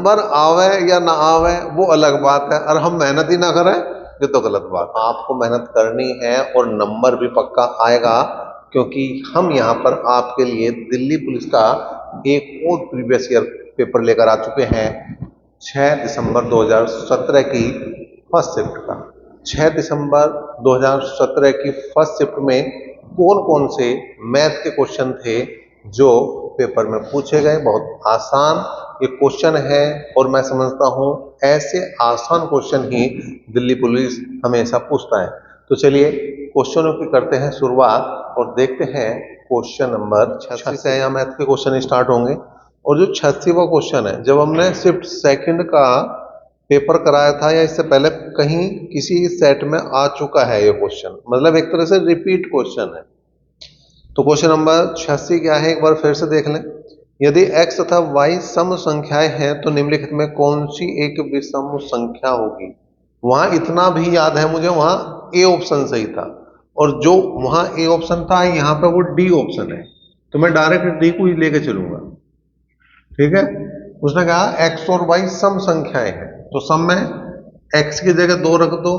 Number आवे या ना आवे वो अलग बात है, और हम मेहनत ही ना करें ये तो गलत बात है। आपको मेहनत करनी है और नंबर भी पक्का आएगा, क्योंकि हम यहाँ पर आपके लिए दिल्ली पुलिस का एक और प्रीवियस ईयर पेपर लेकर आ चुके हैं 6 दिसंबर 2017 की फर्स्ट शिफ्ट का। 6 दिसंबर 2017 की फर्स्ट शिफ्ट में कौन कौन से मैथ के क्वेश्चन थे जो पेपर में पूछे गए। बहुत आसान ये क्वेश्चन है, और मैं समझता हूँ ऐसे आसान क्वेश्चन ही दिल्ली पुलिस हमेशा पूछता है। तो चलिए क्वेश्चनों की करते हैं शुरुआत और देखते हैं क्वेश्चन नंबर 86 से यहाँ मैथ के क्वेश्चन स्टार्ट होंगे। और जो 86वां क्वेश्चन है, जब हमने शिफ्ट सेकंड का पेपर कराया था या इससे पहले कहीं किसी सेट में आ चुका है ये क्वेश्चन, मतलब एक तरह से रिपीट क्वेश्चन है। तो क्वेश्चन नंबर 86 क्या है, एक बार फिर से देख लें। यदि x तथा y सम संख्याएं हैं तो निम्नलिखित में कौन सी एक विषम संख्या होगी। वहां इतना भी याद है मुझे, वहां ए ऑप्शन सही था, और जो वहां ए ऑप्शन था यहाँ पे वो डी ऑप्शन है, तो मैं डायरेक्ट डी को ही लेके चलूंगा। ठीक है, उसने कहा x और y सम संख्याएं हैं, तो सम में x की जगह 2 रख दो,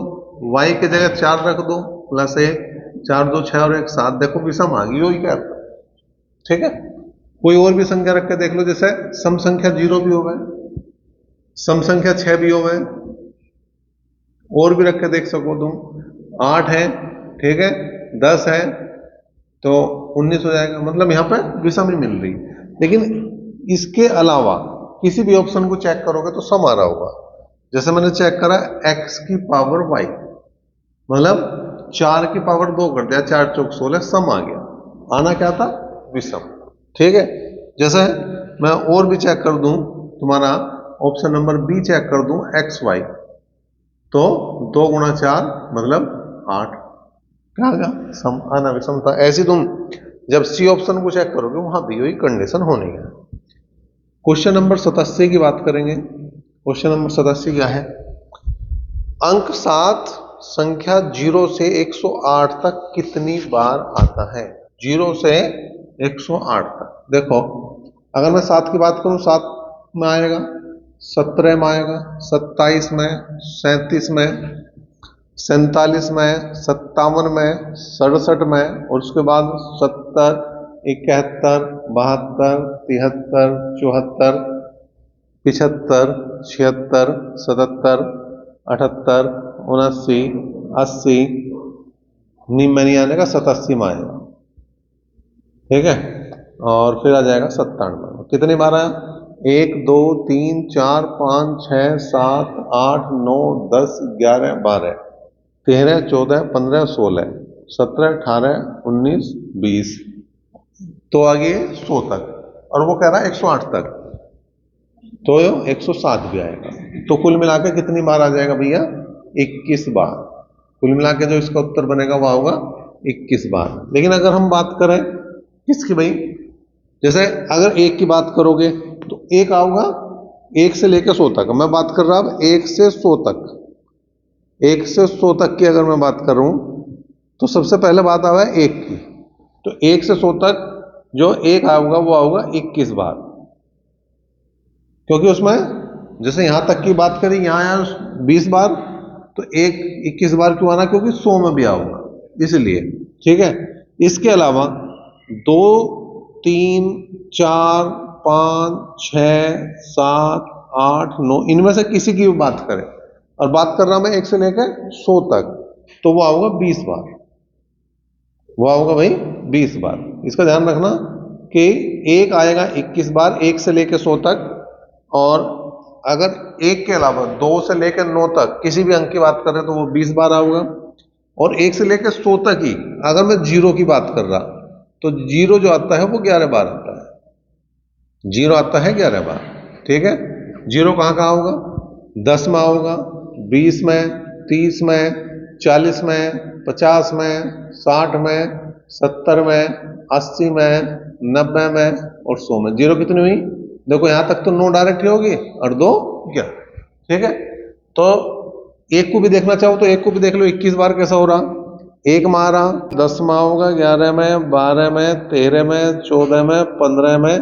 y की जगह 4 रख दो, प्लस 1, 4 2 6 और 1 7, देखो विषम आ गई वही क्या। ठीक है, कोई और भी संख्या रख के देख लो, जैसे सम संख्या 0 भी हो गए, सम संख्या 6 भी हो गए, और भी रख के देख सको तुम, 8 है, ठीक है, 10 है, तो 19 हो जाएगा। मतलब यहाँ पे विषम ही मिल रही। लेकिन इसके अलावा किसी भी ऑप्शन को चेक करोगे तो सम आ रहा होगा। जैसे मैंने चेक करा x की पावर y, मतलब 4 की पावर 2 कर दिया, 4 चौक 16, सम आ गया। आना क्या था, विषम। ठीक है, जैसे मैं और भी चेक कर दूं, तुम्हारा ऑप्शन नंबर बी चेक कर दूं एक्स वाई, तो 2 गुणा 4 मतलब 8, क्या आ गया, सम, आना विषम था। ऐसे तुम जब सी ऑप्शन को चेक करोगे वहां भी वही कंडीशन होनी है। क्वेश्चन नंबर 87 की बात करेंगे। क्वेश्चन नंबर 87 क्या है, अंक 7 संख्या 0 से 108 तक कितनी बार आता है। 0 से 108 तक, देखो अगर मैं 7 की बात करूं, 7 में आएगा, 17 में आएगा, 27 में, 37 में, 47 में, 57 में, 67 में, और उसके बाद 70, 71, 72, 73, 74, 75, 76, 77, 78, 79, 80, में नहीं आने का, 87 में आएगा। ठीक है, और फिर आ जाएगा 97। कितनी बार आया, 1 2 3 4 5 6 7 8 9 10 11 12 13 14 15 16 17 18 19 20, तो आगे 100 तक, और वो कह रहा है 108 तक, तो 107 भी आएगा। तो कुल मिला के कितनी बार आ जाएगा भैया, 21 बार। कुल मिला के जो इसका उत्तर बनेगा वह होगा 21 बार। लेकिन अगर हम बात करें किसकी भाई, जैसे अगर 1 की बात करोगे तो 1 आऊगा 1 से लेकर 100 तक। मैं बात कर रहा हूं 1 से 100 तक, 1 से 100 तक की अगर मैं बात कर रहा हूं तो सबसे पहले बात आवा है 1 की, तो 1 से 100 तक जो 1 आऊगा वो आऊगा 21 बार, क्योंकि उसमें जैसे यहां तक की बात करी, यहां आया 20 बार, तो 21 बार क्यों आना, क्योंकि 100 में भी आऊंगा इसलिए। ठीक है, इसके अलावा 2 3 4 5 6 7 8 9 इनमें से किसी की भी बात करें, और बात कर रहा मैं 1 से लेकर 100 तक, तो वो आऊंगा 20 बार, वो आऊंगा भाई 20 बार। इसका ध्यान रखना कि 1 आएगा 21 बार 1 से लेकर 100 तक, और अगर 1 के अलावा 2 से लेकर 9 तक किसी भी अंक की बात करें तो वो 20 बार आऊंगा। और 1 से लेकर 100 तक ही अगर मैं 0 की बात कर रहा तो 0 जो आता है वो 11 बार आता है, 0 आता है 11 बार। ठीक है, 0 कहाँ कहाँ होगा, 10 में आऊंगा, 20 में, 30 में, 40 में, 50 में, 60 में, 70 में, 80 में, 90 में और 100 में। 0 कितनी हुई, देखो यहां तक तो 9 डायरेक्ट ही होगी और 2 11। ठीक है, तो 1 को भी देखना चाहो तो 1 को भी देख लो 21 बार कैसा हो रहा, 1 में आ रहा, 10 में होगा, 11 में, 12 में, 13 में, 14 में, 15 में,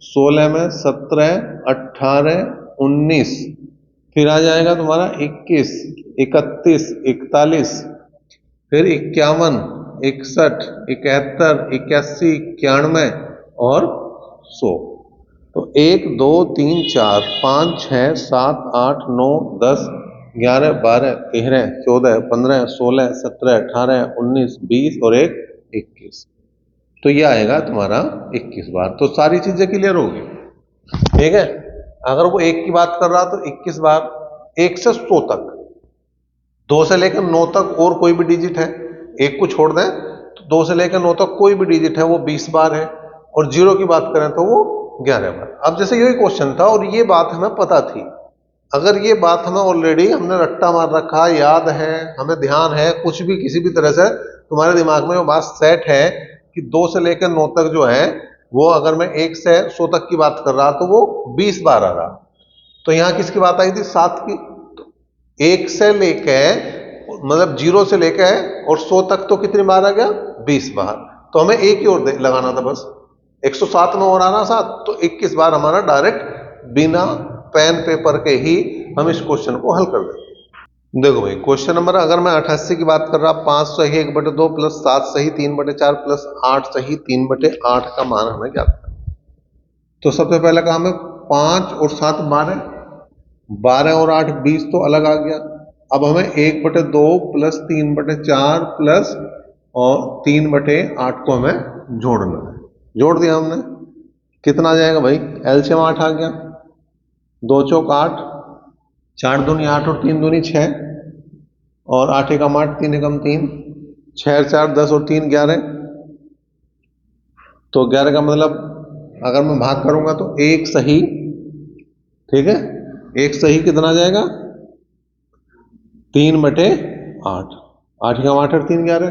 16 में, 17, 18, 19, फिर आ जाएगा तुम्हारा 21, 31, 41, फिर 51, 61, 71, 81, 91 और 100। तो 1 2 3 4 5 6 7 8 9 10 11 12 13 14 15 16 17 18 19 20 और 1 21। तो ये आएगा तुम्हारा 21 बार। तो सारी चीजें क्लियर होगी, ठीक है। अगर वो 1 की बात कर रहा तो 21 बार, 1 से 100 तक, 2 से लेकर 9 तक और कोई भी डिजिट है, 1 को छोड़ दें तो 2 से लेकर 9 तक कोई भी डिजिट है वो 20 बार है, और 0 की बात करें तो वो 11 बार। अब जैसे यही क्वेश्चन था और ये बात हमें पता थी, अगर ये बात हमें ऑलरेडी हमने रट्टा मार रखा, याद है, हमें ध्यान है, कुछ भी किसी भी तरह से तुम्हारे दिमाग में वो बात सेट है कि 2 से लेकर 9 तक जो है वो, अगर मैं 1 से 100 तक की बात कर रहा तो वो 20 बार आ रहा। तो यहां किसकी बात आई थी? 7 की। तो 1 से लेकर मतलब 0 से लेकर और 100 तक तो कितनी बार आ गया? 20 बार। तो हमें एक ही और लगाना था बस, 107 में और आना 7, तो 21 बार हमारा डायरेक्ट बिना पेन पेपर के ही हम इस क्वेश्चन को हल कर देंगे। देखो भाई, क्वेश्चन नंबर, अगर मैं 88 की बात कर रहा, 5 सही 1/2 प्लस 7 सही 3/4 प्लस 8 सही 3/8 का मान हमें ज्ञात करना। तो सबसे पहले काम है 5 और 7 12, 12 और 8 20 तो अलग आ गया। अब हमें 1/2 प्लस 3/4 प्लस और 3/8 को हमें जोड़ना है। जोड़ दिया हमने, कितना आ जाएगा भाई? एलसीएम 8 आ गया, 2 चौक 8, 4 दूनी 8 और 3 दूनी 6, और 8 एकम 8, 3 एकम 3, 6 4 10 और 3 11। तो 11 का मतलब अगर मैं भाग करूंगा तो 1 सही, ठीक है, 1 सही कितना आ जाएगा? 3/8, 8 एकम 8 और 3 11,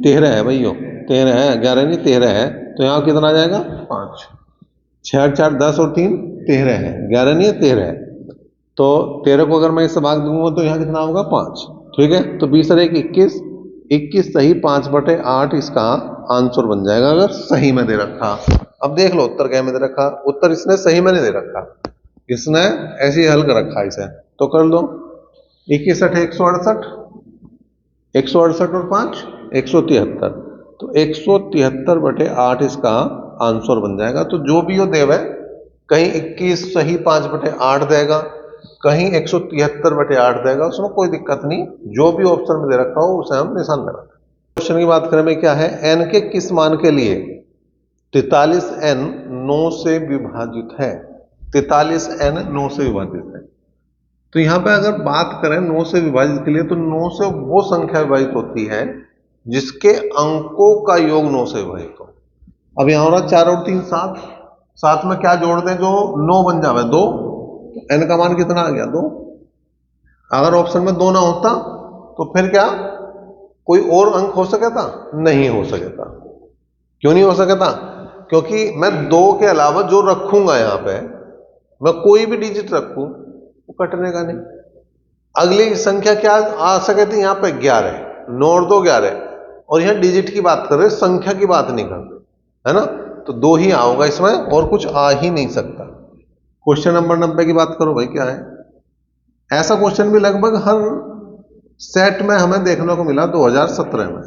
13 है भैया, 13 है, 11 नहीं 13 है। तो यहाँ कितना आ जाएगा? 5, 6 4 10 और 3 13 है, 11 नहीं है 13 है। तो 13 को अगर मैं इससे भाग दूंगा तो यहाँ कितना होगा? 5, ठीक है। तो 20 और 1 21, 21 सही 5/8 इसका आंसर बन जाएगा, अगर सही में दे रखा। अब देख लो उत्तर क्या में दे रखा, उत्तर इसने सही में नहीं दे रखा, इसने ऐसे ही हल कर रखा इसे। तो कर लो, 21 8 168, 168 और 5 173, तो 173/8 इसका आंसर बन जाएगा। तो जो भी हो देवे, कहीं 21 सही 5/8 देगा, कहीं 173/8 देगा, उसमें कोई दिक्कत नहीं, जो भी ऑप्शन में दे रखा हो उसे हम निशान लगाते हैं। क्वेश्चन की बात करें में क्या है, n के किस मान के लिए 43n 9 से विभाजित है? 43n 9 से विभाजित है। तो यहां पे अगर बात करें 9 से विभाजित के लिए, तो 9 से वो संख्या विभाजित होती है जिसके अंकों का योग 9 से विभाजित हो। अब यहां हो रहा 4 और 3 7, 7 में क्या जोड़ दें जो 9 बन जावे? 2। n का मान कितना आ गया? 2। अगर ऑप्शन में 2 ना होता तो फिर क्या कोई और अंक हो सका था? नहीं हो सका था। क्यों नहीं हो सका था? क्योंकि मैं 2 के अलावा जो रखूंगा यहां पे, मैं कोई भी डिजिट रखूं वो कटने का नहीं। अगली संख्या क्या आ सके थी? यहां पे 11, 9 और 2 11, और यहां डिजिट की बात कर रहे, संख्या की बात नहीं कर रहे, है ना। तो 2 ही आओगा इसमें, और कुछ आ ही नहीं सकता। क्वेश्चन नंबर 90 की बात करो भाई, क्या है? ऐसा क्वेश्चन भी लगभग हर सेट में हमें देखने को मिला 2017 में,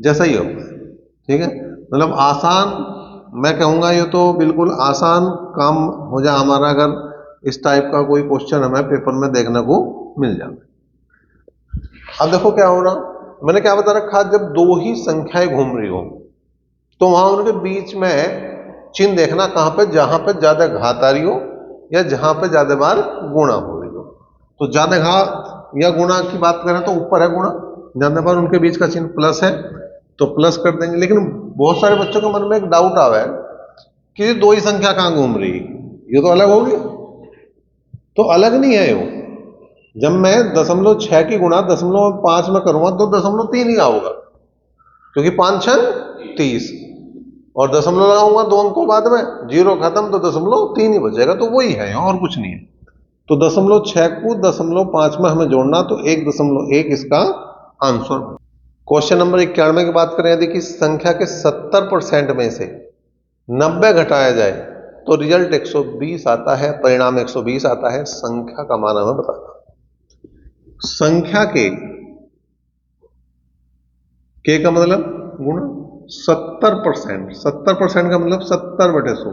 जैसा ही होगा, ठीक है। मतलब आसान, मैं कहूंगा ये तो बिल्कुल आसान काम हो जाए हमारा, अगर इस टाइप का कोई क्वेश्चन हमें पेपर में देखने को मिल जाए। अब देखो क्या हो रहा, मैंने क्या बता रखा, जब 2 ही संख्याएं घूम रही हो तो वहां उनके बीच में चिन्ह देखना, कहां पे? जहां पे ज्यादा घात आ रही हो या जहां पे ज्यादा बार गुणा हो रही हो। तो ज्यादा घात या गुणा की बात करें तो ऊपर है गुणा, ज्यादा बार उनके बीच का चिन्ह प्लस है तो प्लस कर देंगे। लेकिन बहुत सारे बच्चों के मन में एक डाउट आवा है कि 2 ही संख्या कहां घूम रही, ये तो अलग होगी। तो अलग नहीं है वो। जब मैं 0.6 की गुणा 0.5 में करूंगा तो 0.3 ही आओगा, क्योंकि 5 6 30, और दशमलव लगाऊंगा 2 अंकों बाद में, 0 खत्म, तो 0.3 ही बचेगा। तो वही है, और कुछ नहीं है। तो 0.6 को 0.5 में हमें जोड़ना, तो 1.1 इसका आंसर। क्वेश्चन नंबर 91 की बात करें, यदि किसी संख्या के 70% में से 90 घटाया जाए तो रिजल्ट 120 आता है, परिणाम 120 आता है। संख्या का मान हमें बताना। संख्या के का मतलब गुणा 70%। 70% का मतलब 70/100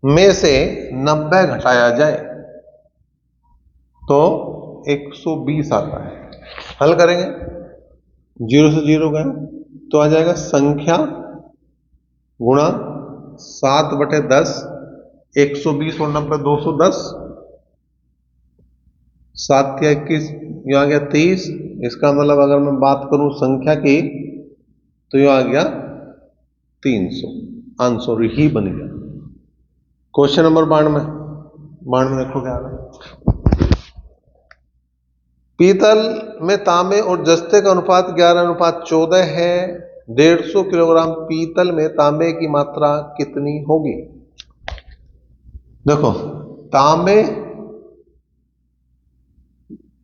में से 90 घटाया जाए तो 120 आता है। हल करेंगे, 0 से 0 गए तो आ जाएगा संख्या गुणा 7/10, 120 और 90 210, 7 या 21, यह आ गया 30। इसका मतलब अगर मैं बात करूं संख्या की तो यह आ गया 300। आंसर ही बन गया। क्वेश्चन नंबर 92 देखो क्या आ रहा है। पीतल में तांबे और जस्ते का अनुपात 11:14 है। 150 किलोग्राम पीतल में तांबे की मात्रा कितनी होगी? देखो, तांबे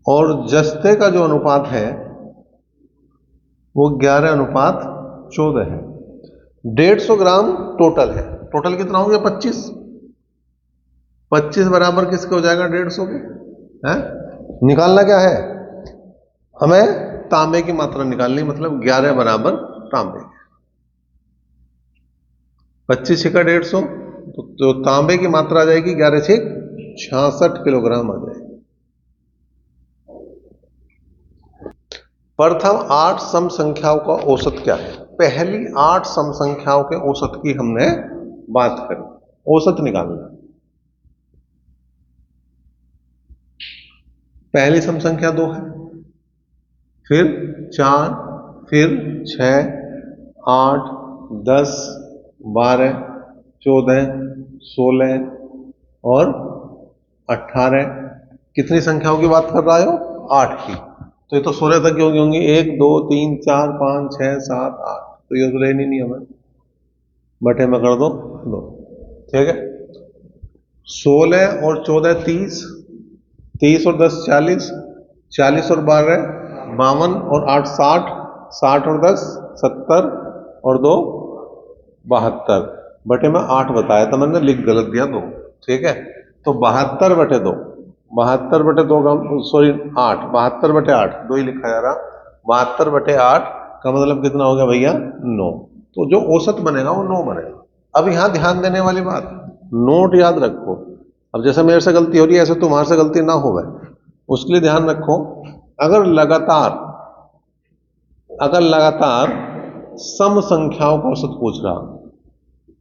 और जस्ते का जो अनुपात है वो 11:14 है। 150 ग्राम टोटल है। टोटल कितना हो गया? 25। 25 बराबर किसके हो जाएगा? 150 के। है निकालना क्या है हमें? तांबे की मात्रा निकालनी, मतलब 11 बराबर तांबे। 25 का 150 तो तांबे की मात्रा आ जाएगी 11 से 66 किलोग्राम आ जाएगी। प्रथम 8 सम संख्याओं का औसत क्या है? पहली 8 सम संख्याओं के औसत की हमने बात करी। औसत निकालना। पहली सम संख्या 2 है, फिर 4, फिर 6, 8, 10, 12, 14, 16 और 18। कितनी संख्याओं की बात कर रहा हो? 8 की। तो ये तो 16 तक की होंगी। 1 2 3 4 5 6 7 8, तो ये तो लेनी नहीं हमें, बटे में कर दो 2। ठीक है, 16 और 14 30, 30 और 10 40, 40 और 12 52 और 8 60, 60 और 10 70 और 2 72, बटे में 8 बताया था मैंने, लिख गलत दिया 2। ठीक है, तो 72/2, 72/2 का सॉरी 8, 72/8 2 ही लिखा जा रहा। 72/8 का मतलब कितना हो गया भैया? 9। तो जो औसत बनेगा वो 9 बनेगा। अब यहां ध्यान देने वाली बात, नोट याद रखो। अब जैसे मेरे से गलती हो रही है ऐसे तुम्हारे से गलती ना हो, उसके लिए ध्यान रखो। अगर लगातार सम संख्याओं का औसत पूछ रहा,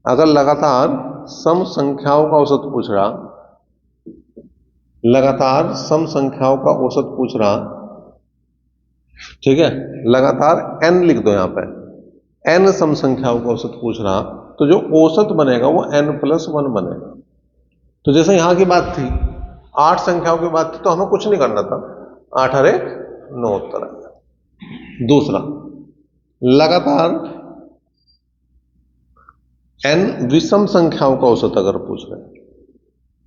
अगर लगातार सम संख्याओं का औसत पूछ रहा, लगातार सम संख्याओं का औसत पूछ रहा, ठीक है, लगातार n लिख दो यहां पे, n सम संख्याओं का औसत पूछ रहा, तो जो औसत बनेगा वो n+1 बनेगा। तो जैसे यहां की बात थी 8 संख्याओं की बात थी, तो हमें कुछ नहीं करना था, 8 और 1 9 उत्तर आएगा। दूसरा, लगातार n विषम संख्याओं का औसत अगर पूछ रहे,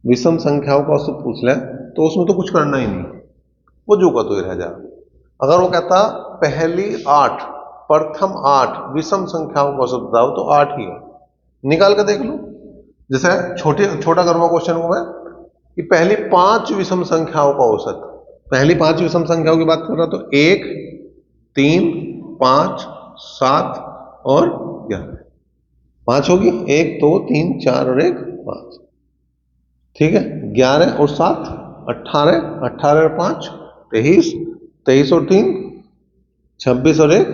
विषम संख्याओं का औसत पूछ ले तो उसमें तो कुछ करना ही नहीं, वो जो का तो ही रह जाए। अगर वो कहता पहली 8 प्रथम 8 विषम संख्याओं का औसत बताओ, तो 8 ही है, निकाल कर देख लो। जैसे छोटा करूंगा क्वेश्चन को मैं कि पहली 5 विषम संख्याओं का औसत, पहली 5 विषम संख्याओं की बात कर रहा, तो 1 3 5 7 और 11, 5 होगी, 1 2 3 4 और 1 5। ठीक है, 11 और 7 18, 18 और 5 23, 23 और 3 26 और 1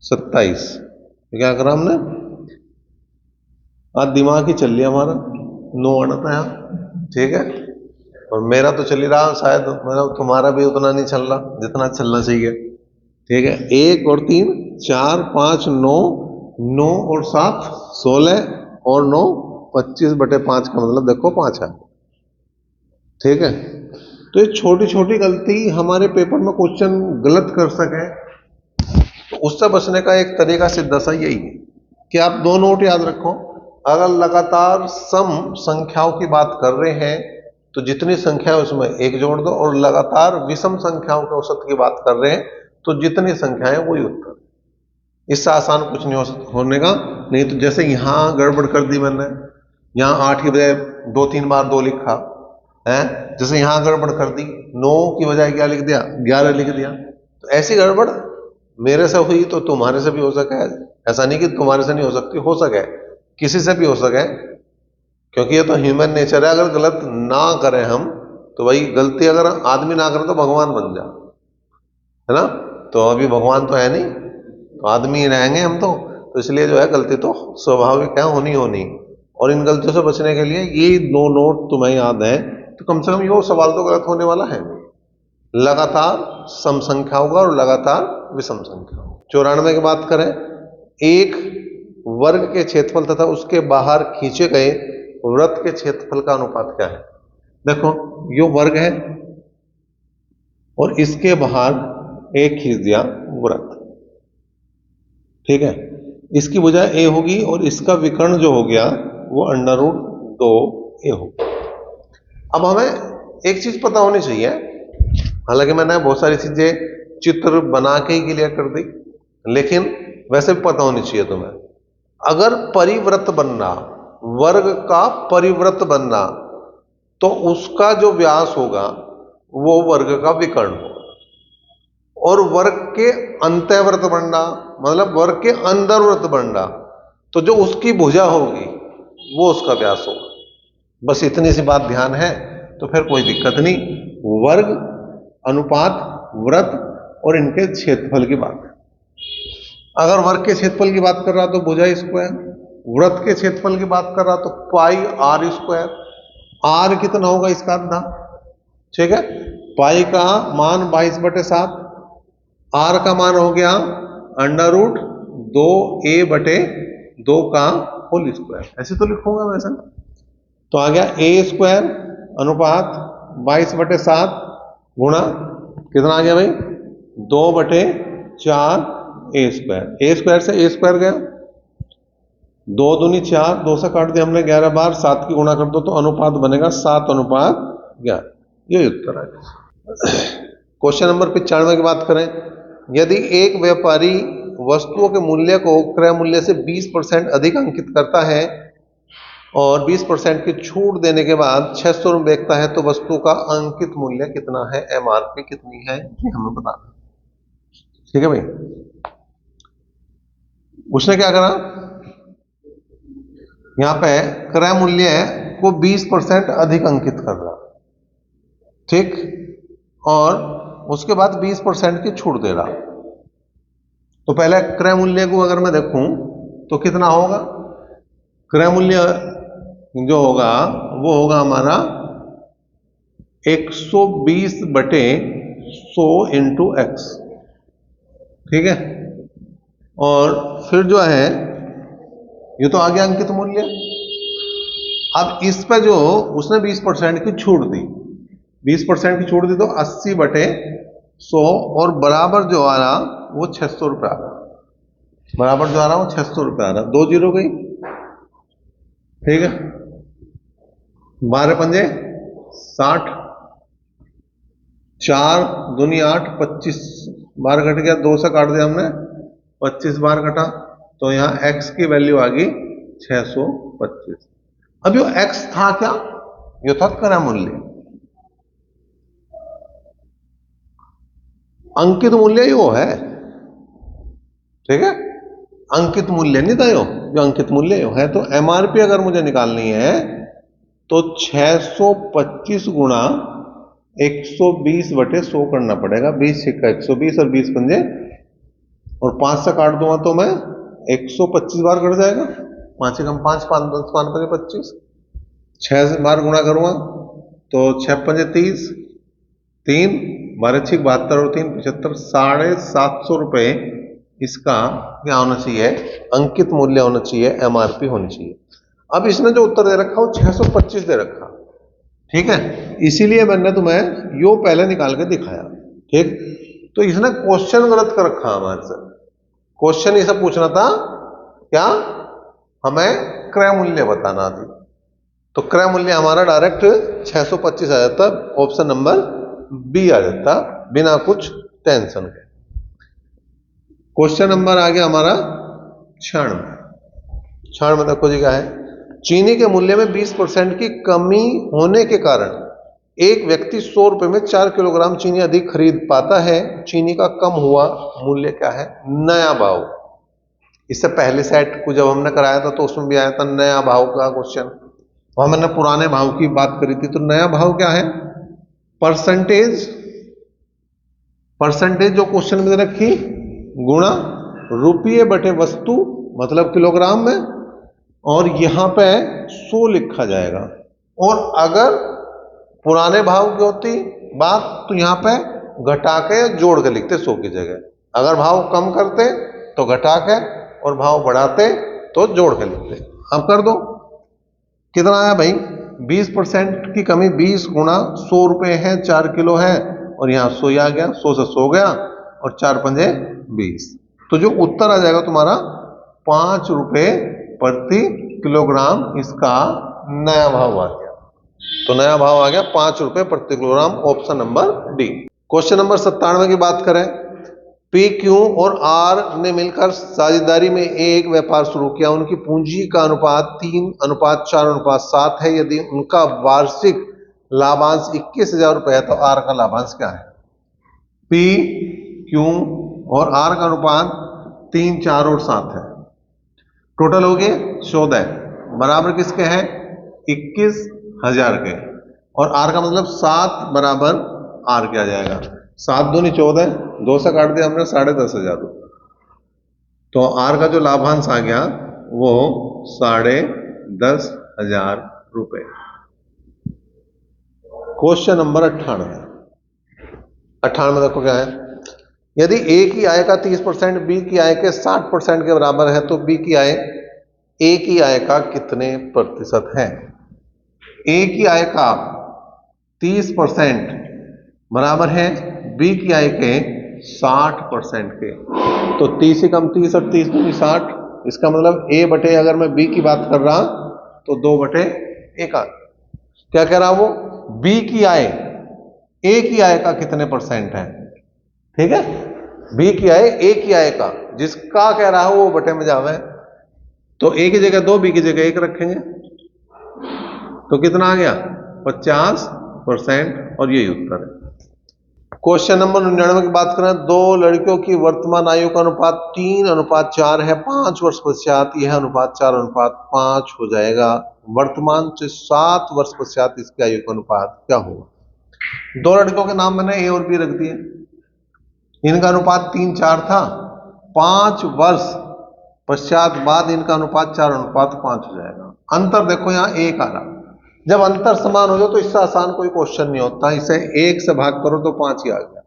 27। क्या करा हमने? आज दिमाग ही चल लिया हमारा, 9 आना था यहाँ। ठीक है, और मेरा तो चल ही रहा, शायद मेरा तुम्हारा भी उतना नहीं चल रहा जितना चलना चाहिए। ठीक है, 1 और 3 4 5 9, 9 और 7 16 और 9 25/5 का मतलब देखो 5 है। ठीक है, तो ये छोटी छोटी गलती हमारे पेपर में क्वेश्चन गलत कर सके, तो उससे बचने का एक तरीका सीधा सा यही है कि आप 2 नोट याद रखो। अगर लगातार सम संख्याओं की बात कर रहे हैं तो जितनी संख्या है उसमें 1 जोड़ दो, और लगातार विषम संख्याओं के औसत की बात कर रहे हैं तो जितनी संख्याएं वही उत्तर। इससे आसान कुछ नहीं होने का। नहीं तो जैसे यहां गड़बड़ कर दी मैंने, यहाँ 8 की बजाय 2 3 बार 2 लिखा है, जैसे यहाँ गड़बड़ कर दी, 9 की बजाय क्या लिख दिया, 11 लिख दिया। तो ऐसी गड़बड़ मेरे से हुई तो तुम्हारे से भी हो सके, ऐसा नहीं कि तुम्हारे से नहीं हो सकती, हो सके, किसी से भी हो सके, क्योंकि ये तो ह्यूमन नेचर है। अगर गलत ना करें हम तो भाई, गलती अगर आदमी ना करे तो भगवान बन जा, है ना। तो अभी भगवान तो है नहीं, तो आदमी ही रहेंगे हम तो इसलिए जो है गलती तो स्वाभाविक है, होनी होनी। और इन गलतियों से बचने के लिए ये 2 नोट तुम्हें याद है, तो कम से कम ये सवाल तो गलत होने वाला है नहीं। लगातार सम संख्या होगा और लगातार विषम संख्या होगा। 94 की बात करें, एक वर्ग के क्षेत्रफल तथा उसके बाहर खींचे गए वृत्त के क्षेत्रफल का अनुपात क्या है। देखो यो वर्ग है और इसके बाहर एक खींच दिया वृत्त, ठीक है, इसकी भुजा ए होगी और इसका विकर्ण जो हो गया वो √2a होगा। अब हमें एक चीज पता होनी चाहिए, हालांकि मैंने बहुत सारी चीजें चित्र बना के ही क्लियर कर दी, लेकिन वैसे भी पता होनी चाहिए तुम्हें। अगर परिवृत्त बनना, वर्ग का परिवृत्त बनना, तो उसका जो व्यास होगा वो वर्ग का विकर्ण होगा। और वर्ग के अंतःवृत्त बनना मतलब वर्ग के अंदर वृत्त बनना, तो जो उसकी भुजा होगी वो उसका व्यास होगा। बस इतनी सी बात ध्यान है तो फिर कोई दिक्कत नहीं। वर्ग, अनुपात, वृत्त और इनके क्षेत्रफल की बात है। अगर वर्ग के क्षेत्रफल की बात कर रहा तो भुजा स्क्वायर, वृत्त के क्षेत्रफल की बात कर रहा तो पाई r स्क्वायर। आर कितना होगा इसका आधा, ठीक है। पाई का मान 22/7, आर का मान हो गया √2a/2 का होल स्क्वायर, ऐसे तो लिखूंगा वैसे। तो आ गया a स्क्वायर अनुपात 22/7 गुणा कितना आ गया भाई, 2/4 a स्क्वायर। a स्क्वायर से a स्क्वायर गया, 2 दूनी 4, 2 से काट दिया हमने 11 बार, 7 की गुणा कर दो तो अनुपात बनेगा 7:11। ये उत्तर है। क्वेश्चन नंबर 95 की बात करें, यदि एक व्यापारी वस्तुओं के मूल्य को क्रय मूल्य से 20% अधिक अंकित करता है और 20% की छूट देने के बाद 600 रुपये बेचता है, तो वस्तु का अंकित मूल्य कितना है, MRP कितनी है, ये हमें बताना। ठीक है भाई, उसने क्या करा, यहां पे क्रय मूल्य को 20% अधिक अंकित कर रहा, ठीक, और उसके बाद 20% की छूट दे रहा। तो पहले क्रय मूल्य को अगर मैं देखूं तो कितना होगा, क्रय मूल्य जो होगा वो होगा हमारा 120/100 इंटू x, ठीक है। और फिर जो है ये तो आ गया अंकित मूल्य। अब इस पे जो उसने 20% की छूट दी, 20% की छूट दी तो 80/100 और बराबर जो आ रहा वो 600 रुपये आ रहा, बराबर जो आ रहा वो 600 रुपये आ रहा, 2 जीरो गई, ठीक है। 12 पंजे 60, 4 दूनी 8, 25 बार कट गया, 2 से काट दिया हमने, 25 बार कटा, तो यहां x की वैल्यू आ गई 625। अब यो x था क्या, यो था क्रय मूल्य, अंकित मूल्य ही वो है, ठीक है, अंकित मूल्य नहीं था यो, जो अंकित मूल्य यो है। तो MRP अगर मुझे निकालनी है तो 625 गुणा 120/100 करना पड़ेगा, 20 सिक्का 120 और 20 पंजे, और 5 से काट दूंगा तो मैं 125 बार कट जाएगा, 5 कम 5, 5 10 5 पंजे 25, 6 बार गुणा करूंगा तो 6 पंजे 30, 3 12 6 72 और 3 75, 750 रुपये इसका क्या होना चाहिए, अंकित मूल्य होना चाहिए, MRP होनी चाहिए। अब इसने जो उत्तर दे रखा वो 625 दे रखा, ठीक है, इसीलिए मैंने तुम्हें यो पहले निकाल के दिखाया, ठीक। तो इसने क्वेश्चन गलत कर रखा हमारे से, क्वेश्चन ये सब पूछना था क्या, हमें क्रय मूल्य बताना थी, तो क्रय मूल्य हमारा डायरेक्ट 625 आ जाता, ऑप्शन नंबर बी आ जाता बिना कुछ टेंशन के। क्वेश्चन नंबर आ गया हमारा 96 देखो जी क्या है, चीनी के मूल्य में 20% की कमी होने के कारण एक व्यक्ति 100 रुपए में 4 किलोग्राम चीनी अधिक खरीद पाता है। चीनी का कम हुआ मूल्य क्या है? नया भाव। इससे पहले सेट को जब हमने कराया था तो उसमें भी आया था नया भाव का क्वेश्चन, वहां मैंने पुराने भाव की बात करी थी। तो नया भाव क्या है? परसेंटेज, परसेंटेज जो क्वेश्चन में रखी, गुणा रुपये बटे वस्तु मतलब किलोग्राम में, और यहां पे 100 लिखा जाएगा। और अगर पुराने भाव की होती बात तो यहां पे घटा के जोड़ के लिखते 100 की जगह। अगर भाव कम करते तो घटा के, और भाव बढ़ाते तो जोड़ के लिखते। अब कर दो, कितना आया भाई? 20% की कमी 20 गुणा 100 रुपए है, 4 किलो है, और यहां 100 आ गया, 100 से 100 गया, और 4 पंजे 20। तो जो उत्तर आ जाएगा तुम्हारा 5 रुपए प्रति किलोग्राम, इसका नया भाव आ गया। तो नया भाव आ गया 5 रुपए प्रति kilogram, option number D. Question number 97 की बात करें, पी, क्यू और आर ने मिलकर साझेदारी में एक व्यापार शुरू किया। उनकी पूंजी का अनुपात 3:4:7 है। यदि उनका वार्षिक लाभांश 21,000 रुपए है तो आर का लाभांश क्या है? पी, क्यू और आर का अनुपात 3, 4 और 7 है। टोटल हो गए 14, बराबर किसके हैं? 21,000 के। और आर का मतलब 7 बराबर आर क्या जाएगा? 7 दूनी 14, 2 से काट दिया हमने 10,500 रुपये। तो आर का जो लाभांश आ गया वो 10,500 रुपये। क्वेश्चन नंबर 98 देखो क्या है, यदि ए की आय का 30% बी की आय के 60% के बराबर है तो बी की आय ए की आय का कितने प्रतिशत है? ए की आय का 30% बराबर है बी की आय के 60% के। तो 30 ही कम 30 और 30 दूनी 60, इसका मतलब ए बटे, अगर मैं बी की बात कर रहा तो 2/1 का। क्या कह रहा वो? बी की आय ए की आय का कितने परसेंट है? ठीक है, बी की आय ए की आय का, जिसका कह रहा है वो बटे में जावे। तो ए की जगह 2, बी की जगह 1 रखेंगे तो कितना आ गया? 50%, और यही उत्तर है। क्वेश्चन नंबर 99 की बात करें, दो लड़कियों की वर्तमान आयु का अनुपात 3:4 है। 5 वर्ष पश्चात यह अनुपात 4:5 हो जाएगा। वर्तमान से 7 वर्ष पश्चात इसकी आयु का अनुपात क्या होगा? दो लड़कियों के नाम मैंने ए और बी रख दिए, इनका अनुपात 3:4 था। 5 वर्ष पश्चात बाद इनका अनुपात 4:5 हो जाएगा। अंतर देखो यहाँ 1 आ रहा। जब अंतर समान हो जाए तो इससे आसान कोई क्वेश्चन नहीं होता। इसे 1 से भाग करो तो 5 ही आ गया।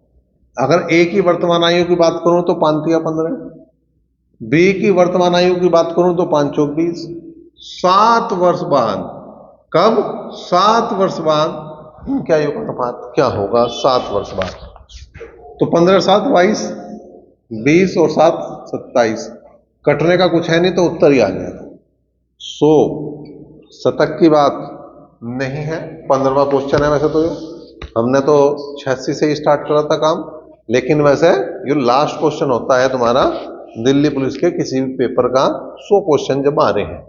अगर ए की वर्तमान आयु की बात करूं तो 5 या 15, बी की वर्तमान आयु की बात करूं तो 5 चौक 20। 7 वर्ष बाद, कब? 7 वर्ष बाद इनकी आयु का अनुपात क्या होगा? 7 वर्ष बाद। तो 15 7 22, 20 और 7 27, कटने का कुछ है नहीं तो उत्तर ही आ गया। 100 शतक की बात नहीं है। 15वां क्वेश्चन है वैसे तो, हमने तो 86 से ही स्टार्ट करा था काम, लेकिन वैसे ये लास्ट क्वेश्चन होता है तुम्हारा दिल्ली पुलिस के किसी भी पेपर का 100 क्वेश्चन जब आ रहे हैं।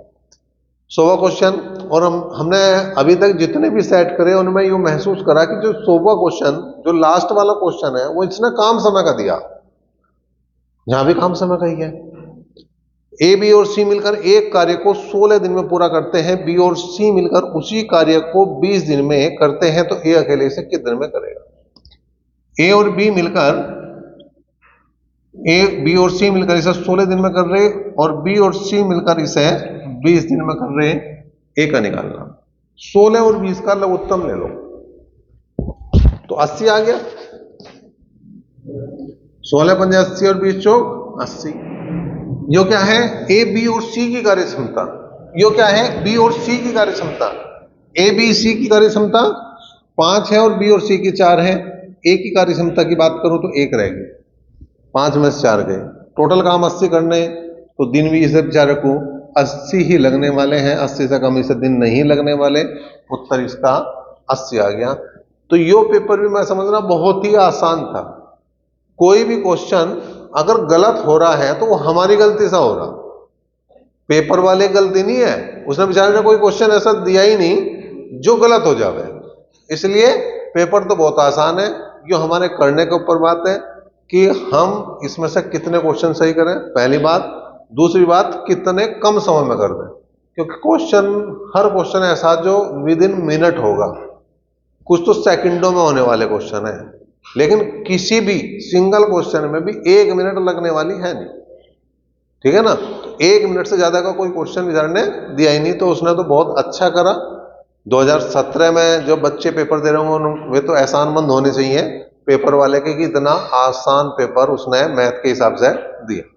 100वां क्वेश्चन, और हमने अभी तक जितने भी सेट करे उनमें यूं महसूस करा कि जो 100वां क्वेश्चन, जो लास्ट वाला क्वेश्चन है, वो इसने काम समय का दिया। यहां भी काम समय का ही है। ए, बी और सी मिलकर एक कार्य को 16 दिन में पूरा करते हैं। बी और सी मिलकर उसी कार्य को 20 दिन में करते हैं तो ए अकेले इसे कितने दिन में करेगा? ए और बी मिलकर, ए बी और सी मिलकर इसे 16 दिन में कर रहे, और बी और सी मिलकर इसे 20 दिन में कर रहे। ए का निकालना। 16 और 20 का लघुत्तम ले लो तो 80 आ गया। 16 पंजे 80 और 20 चौक 80। यो क्या है? ए, बी और सी की कार्य क्षमता। यो क्या है? बी और सी की कार्य क्षमता। ए, बी, सी की कार्य क्षमता 5 है और बी और सी की 4 है। ए की कार्य क्षमता की बात करूं तो 1 रहेगी, 5 में से 4 गए। टोटल काम 80 करने, तो दिन भी इसे विचार रखूं 80 ही लगने वाले हैं, 80 से कम इसे दिन नहीं लगने वाले। उत्तर इसका 80 आ गया। तो यो पेपर भी मैं समझ रहा बहुत ही आसान था। कोई भी क्वेश्चन अगर गलत हो रहा है तो वो हमारी गलती से हो रहा, पेपर वाले गलती नहीं है, उसने बेचारे ने कोई क्वेश्चन ऐसा दिया ही नहीं जो गलत हो जावे। इसलिए पेपर तो बहुत आसान है, जो हमारे करने के ऊपर बात है कि हम इसमें से कितने क्वेश्चन सही करें, पहली बात। दूसरी बात, कितने कम समय में कर दें, क्योंकि क्वेश्चन, हर क्वेश्चन ऐसा जो विद इन मिनट होगा, कुछ तो सेकंडों में होने वाले क्वेश्चन है, लेकिन किसी भी सिंगल क्वेश्चन में भी 1 मिनट लगने वाली है नहीं, ठीक है ना। 1 मिनट से ज्यादा का कोई क्वेश्चन विचार ने दिया ही नहीं, तो उसने तो बहुत अच्छा करा। 2017 में जो बच्चे पेपर दे रहे होंगे वे तो एहसानमंद होने चाहिए पेपर वाले के कि इतना आसान पेपर उसने मैथ के हिसाब से दिया।